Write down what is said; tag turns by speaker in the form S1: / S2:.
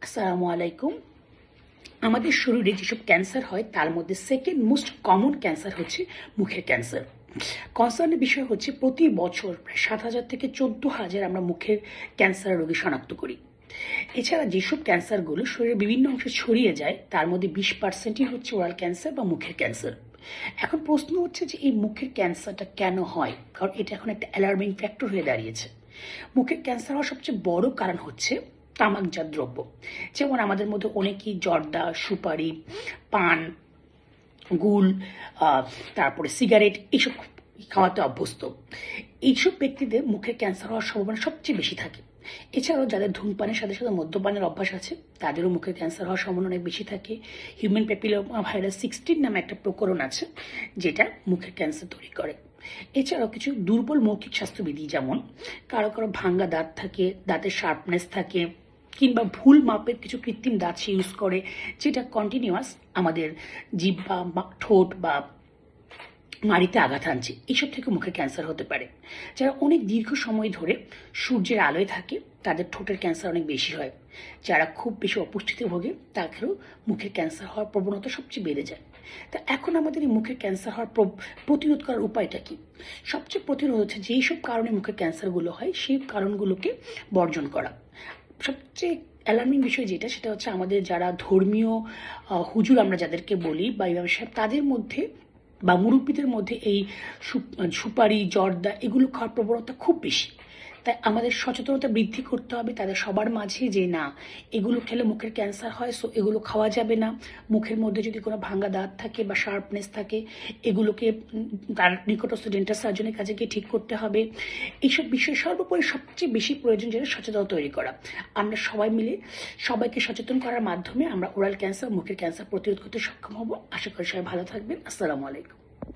S1: আসসালামু আলাইকুম। আমাদের শরীরে যেসব ক্যান্সার হয় তার মধ্যে সেকেন্ড মোস্ট কমন ক্যান্সার হচ্ছে মুখের ক্যান্সার। কনসার্নের বিষয় হচ্ছে প্রতি বছর প্রায় 7,000 থেকে 14,000 আমরা মুখের ক্যান্সার রোগী শনাক্ত করি। এছাড়া যেসব ক্যান্সারগুলো শরীরের বিভিন্ন অংশে ছড়িয়ে যায় তার মধ্যে 20%ই হচ্ছে ওরাল ক্যান্সার বা মুখের ক্যান্সার। এখন প্রশ্ন হচ্ছে যে এই মুখের ক্যান্সারটা কেন হয়, কারণ এটা এখন একটা অ্যালার্মিং ফ্যাক্টর হয়ে দাঁড়িয়েছে। মুখের ক্যান্সার হওয়ার সবচেয়ে বড় কারণ হচ্ছে তামাকজাত দ্রব্য। যেমন আমাদের মধ্যে অনেকেই জর্দা, সুপারি, পান, গুল, তারপরে সিগারেট এইসব খাওয়াতে অভ্যস্ত। এইসব ব্যক্তিদের মুখের ক্যান্সার হওয়ার সম্ভাবনা সবচেয়ে বেশি থাকে। এছাড়াও যাদের ধূমপানের সাথে সাথে মদ্যপানের অভ্যাস আছে তাদেরও মুখের ক্যান্সার হওয়ার সম্ভাবনা অনেক বেশি থাকে। হিউম্যান প্যাপিলোমা ভাইরাস 16 নামে একটা প্রকরণ আছে যেটা মুখের ক্যান্সার তৈরি করে। এছাড়াও কিছু দুর্বল মৌখিক স্বাস্থ্যবিধি, যেমন কারো কারো ভাঙ্গা দাঁত থাকে, দাঁতের শার্পনেস থাকে, কিংবা ভুল মাপের কিছু কৃত্রিম দাঁত সে ইউজ করে যেটা কন্টিনিউয়াস আমাদের জিহ্বা বা ঠোঁট বা নাড়িতে আঘাত আনছে, এইসব থেকে মুখের ক্যান্সার হতে পারে। যারা অনেক দীর্ঘ সময় ধরে সূর্যের আলোয় থাকে তাদের ঠোঁটের ক্যান্সার অনেক বেশি হয়। যারা খুব বেশি অপুষ্টিতে ভোগে তাদেরও মুখের ক্যান্সার হওয়ার প্রবণতা সবচেয়ে বেড়ে যায়। তা এখন আমাদের এই মুখের ক্যান্সার হওয়ার প্রতিরোধ করার উপায়টা কি? সবচেয়ে প্রতিরোধ হচ্ছে যেই সব কারণে মুখের ক্যান্সারগুলো হয় সেই কারণগুলোকে বর্জন করা। সবচেয়ে অ্যালার্মিং বিষয় যেটা, সেটা হচ্ছে আমাদের যারা ধর্মীয় হুজুর আমরা যাদেরকে বলি বা ইমাম সাহেব, তাদের মধ্যে বা মুরব্বীদের মধ্যে এই সুপারি, জর্দা এগুলো খাওয়ার প্রবণতা খুব বেশি। তাই আমাদের সচেতনতা বৃদ্ধি করতে হবে তাদের সবার মাঝে, যে না, এগুলো খেলে মুখের ক্যান্সার হয়, সো এগুলো খাওয়া যাবে না। মুখের মধ্যে যদি কোনো ভাঙ্গা দাঁত থাকে বা শার্পনেস থাকে এগুলোকে তার নিকটস্থ ডেন্টাল সার্জনের কাছে গিয়ে ঠিক করতে হবে। এইসব বিষয়ে সর্বোপরি সবচেয়ে বেশি প্রয়োজন যেটা সচেতনতা তৈরি করা। আমরা সবাই মিলে সবাইকে সচেতন করার মাধ্যমে আমরা ওরাল ক্যান্সার, মুখের ক্যান্সার প্রতিরোধ করতে সক্ষম হব। আশা করি সবাই ভালো থাকবেন। আসসালামু আলাইকুম।